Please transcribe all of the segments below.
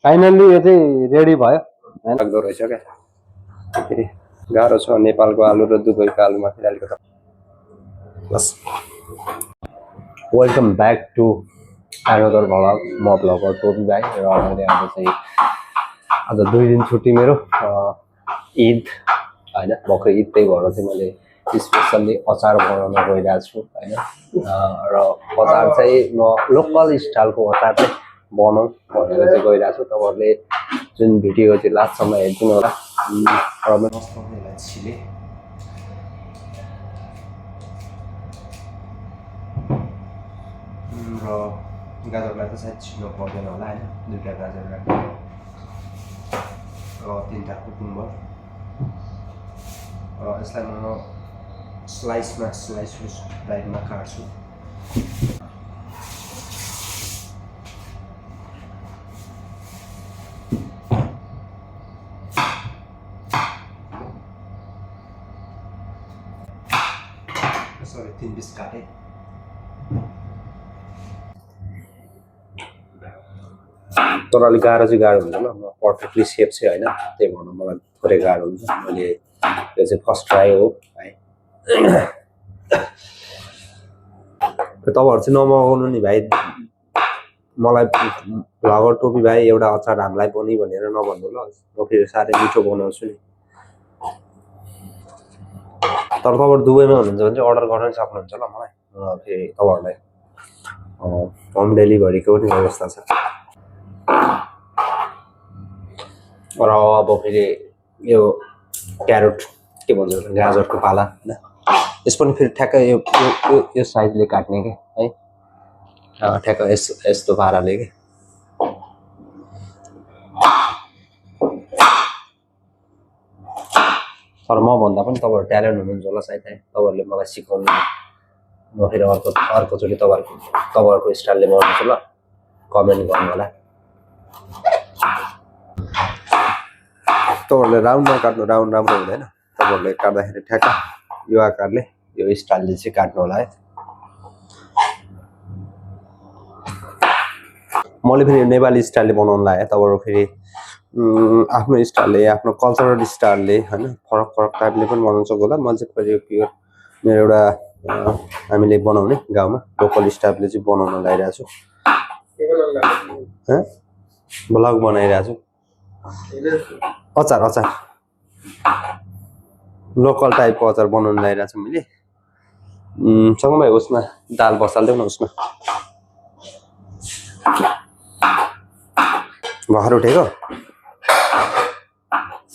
finally यो चाहिँ ready भयो लाग्दो रहेछ क्या फेरि गाह्रो छ नेपालको आलु र दुबईको आलुमा फेरि अलिकति बस welcome back to another vlog म भ्लगर टोपी भाइ र मैले आज चाहिँ आज 2 दिन छुट्टी मेरो ईद हैन भर्खर ईद त्यही भएर चाहिँ मैले स्पेसल्ली अचार बनाउन गइरहेको छु हैन र अचार चाहिँ म लोकल स्टाइलको अचार चाहिँ बनाउँ भनेर चाहिँ गइरहेको छु तपाईहरुले जुन भिडियो चाहिँ लास्टसम्म हेर्दिनु होला र म यसलाई छिले र गाजरलाई त सायद छिल्नु पर्दैन होला हैन दुईटा गाजर राख्नु र तीनटा कुकुम्बर र यसलाई म स्लाइस टाइपमा काट्छु यसरी 3 पिस काटे तर अलिक गाह्रो चाहिँ गाह्रो हुन्छ ल पर्फेक्टली सेप चाहिँ हैन त्यही भएर मलाई थोरै गाह्रो हुन्छ मैले यो चाहिँ फर्स्ट ट्राई हो है तपाईहरु चाहिँ नमगाउनु नि भाइ मलाई भ्लगर टोपी भाइ एउटा अचार हामीलाई पनि भनेर नभन्नु ल म फेरि साह्रै मिठो बनाउँछु नि तर तपाईहरु दुबईमा हुनुहुन्छ भने चाहिँ अर्डर गर्न सक्नुहुन्छ ल मलाई फेरि तपाईहरुलाई होम डेलिभरीको पनि व्यवस्था छ र अब फेरि यो क्यारोट के भन्छ गाजरको पाला हैन यस पनि फेरि ठ्याक्कै यो साइजले काट्ने के है ठ्याक्क यस्तो पाराले के तर म भन्दा पनि तपाईहरु ट्यालेन्ट हुनुहुन्छ होला सायद तपाईहरुले मलाई सिकाउनु म फेरि अर्कोचोटि तपाईहरुको स्टाइलले बनाउँछु ल कमेन्ट गर्नु होला तपाईहरुले राउन्डमा काट्नु राउन्ड राम्रो हुँदैन तपाईहरुले काट्दाखेरि ठ्याक्क यो आकारले यो स्टाइलले चाहिँ काट्नु होला है मैले फेरि नेपाली स्टाइलले बनाउन लाए तपाईहरु फेरि आफ्नो स्टाइलले आफ्नो कल्चरल स्टाइलले हैन फरक टाइपले पनि बनाउन सक्छ होला मैले चाहिँ फेरि प्योर मेरो एउटा हामीले बनाउने गाउँमा लोकल स्टाइलले चाहिँ बनाउन लागिरहेको छु ब्लग बनाइरहेको छु अचार लोकल टाइपको अचार बनाउन लागिरहेको छु मैले सँगै उसमा दाल बसाल्दै न उसमा भर्खर उठेको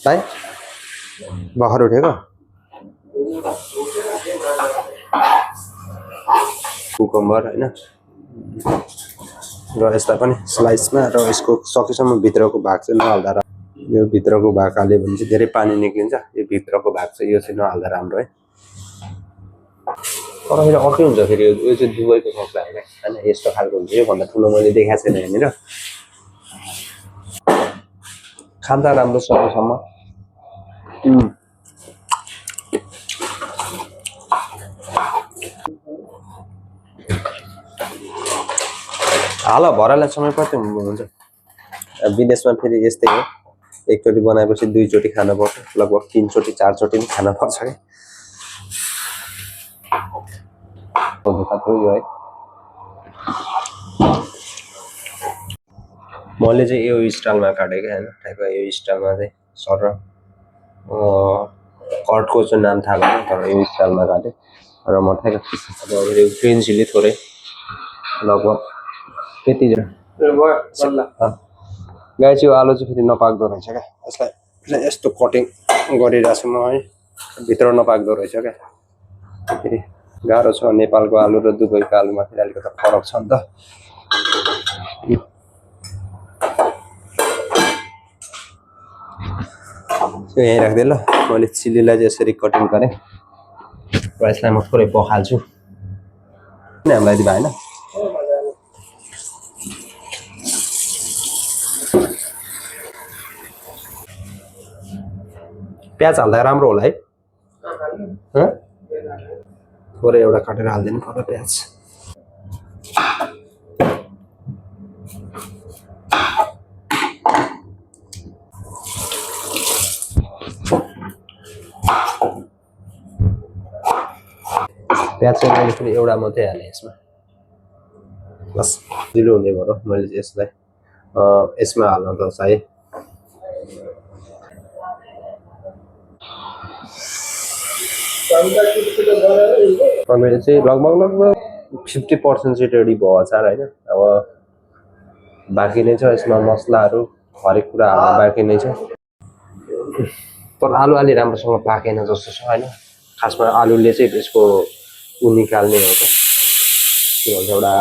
भाइ भर्खर उठेको कुकुम्बर हैन र यसलाई पनि स्लाइसमा र यसको सकेसम्म भित्रको भाग चाहिँ नहाल्दा यो भित्रको भाग हाल्यो भने चाहिँ धेरै पानी निक्लिन्छ यो भित्रको भाग चाहिँ यो चाहिँ नहाल्दा राम्रो है तर फेरि अर्कै हुन्छ फेरि यो चाहिँ दुबईको कपडा हैन यस्तो खालको हुन्छ यो भन्दा ठुलो मैले देखाएको छैन यहाँनिर खाँदा राम्रो सकेसम्म हाल भरालाई समय कति हुन्छ विदेशमा फेरि यस्तै हो एकचोटि बनाएपछि दुईचोटि खानु पर्छ लगभग 3 चोटि 4 चोटि पनि खानु पर्छ के दुःख थियो यो है मैले चाहिँ यो स्टाइलमा काटेको हैन ठ्याक्क यो स्टाइलमा चाहिँ सर कटको चाहिँ नाम थाहा भएन तर यो स्टाइलमा काटे र म ठ्याक्क अब ग्रिन चिली थोरै लगभग त्यति गाई चाहिँ आलु चाहिँ फेरि नपाक्दो रहेछ क्या यसलाई यस्तो कटिङ गरिरहेको छु म है भित्र नपाक्दो रहेछ क्या फेरि गाह्रो छ नेपालको आलु र दुबईको आलुमा फेरि अलिकति फरक छ नि त यहीँ राख्दै ल मैले चिल्लीलाई चाहिँ यसरी कटिङ गरेँ र यसलाई म थोरै पखाल्छु हामीलाई दिभा होइन प्याज हाल्दा राम्रो होला है थोरै एउटा काटेर हाल्दिनु पर्छ प्याज प्याज चाहिँ मैले फेरि एउटा मात्रै हालेँ यसमा बस ढिलो हुने भयो मैले यसलाई यसमा हाल्न त चाहे मेरो चाहिँ लगभग 50% चाहिँ रेडी भयो अचार होइन अब बाँकी नै छ यसमा मसलाहरू हरेक कुरा हाल्न बाँकी नै छ तर आलु अलि राम्रोसँग पाकेन जस्तो छ होइन खासमा आलुले चाहिँ त्यसको उ निकाल्ने हो त के भन्छ एउटा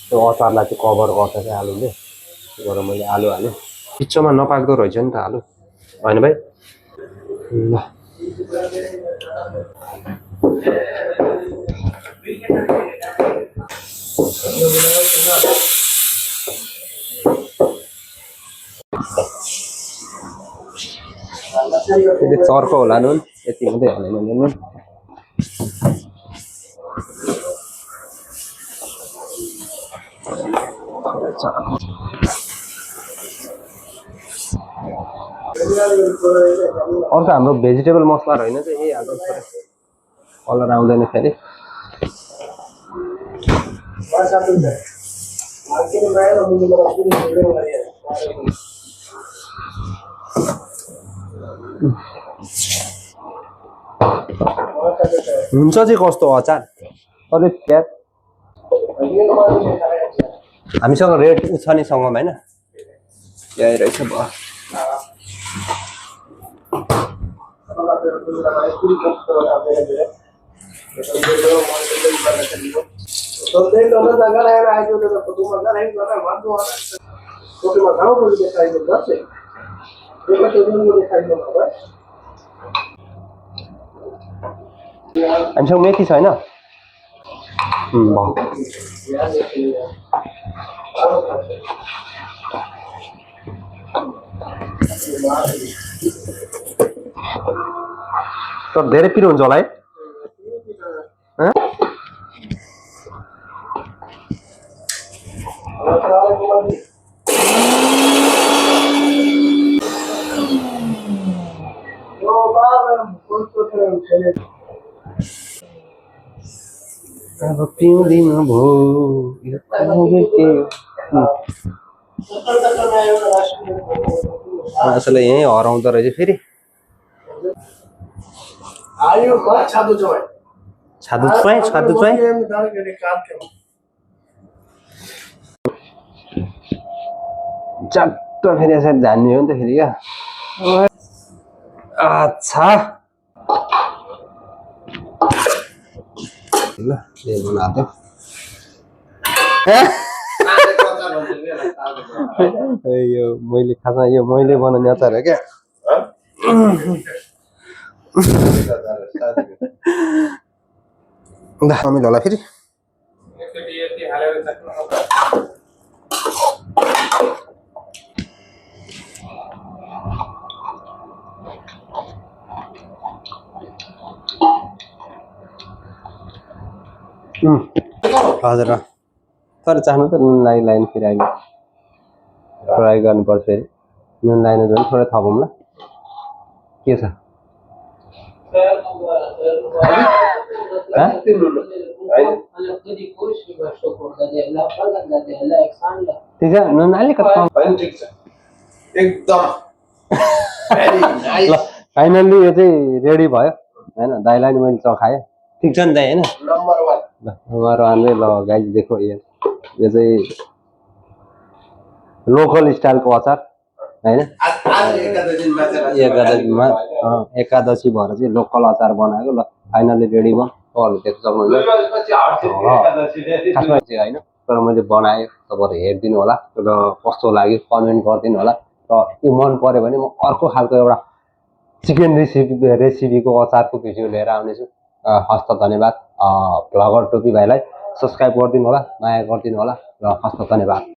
त्यो अचारलाई चाहिँ कभर गर्छ चाहिँ आलुले त्यही भएर मैले आलु हालेँ बिचमा नपाक्दो रहेछ नि त आलु होइन भाइ ल फेरि चर्को होला नुन यति मात्रै हालेँ मैले नुन अर्को हाम्रो भेजिटेबल मसला रहेन चाहिँ यही हाल्नु पर्यो कलर आउँदैन फेरि हुन्छ चाहिँ कस्तो अचार अरे प्याज हामीसँग रेट उ छ नि सँगमा होइन यही रहेछ भयो हामीसँग मेथी छैन तर धेरै पिरो हुन्छ होला है अब पिउँदिन भो असलै यहीँ हराउँदो रहेछ फेरि छादु चुवाई चट्ट फेरि यसरी झान्ने हो नि त फेरि क्या अच्छा ल यो मैले खासमा यो मैले बनाउने अचार हो क्या अमिलो होला फेरि हजुर तर चाहनु त नुन लाइन फेरि अहिले ट्राई गर्नुपर्छ फेरि नुन लाइन झन् थोरै थपौँ ल के छ ठिक छ नुन अलिकति एकदम ल फाइनल्ली यो चाहिँ रेडी भयो होइन दाइलाई नि मैले चखाएँ ठिक छ नि दाइ होइन नम्बर 1 ल गाइज देखो यो चाहिँ लोकल स्टाइलको अचार होइन एकादशी भएर चाहिँ लोकल अचार बनाएको ल फाइनल्ली रेडी भयो तपाईँहरूले देख्न सक्नुहुन्छ खासमा चाहिँ होइन तर मैले बनाएँ तपाईँहरू हेरिदिनु होला र कस्तो लाग्यो कमेन्ट गरिदिनु होला र यो मन पऱ्यो भने म अर्को खालको एउटा चिकन रेसिपीको अचारको भिडियो लिएर आउनेछु हस्त धन्यवाद भ्लगर टोपी भाइलाई सब्सक्राइब गरिदिनु होला माया गरिदिनु होला र हस्त धन्यवाद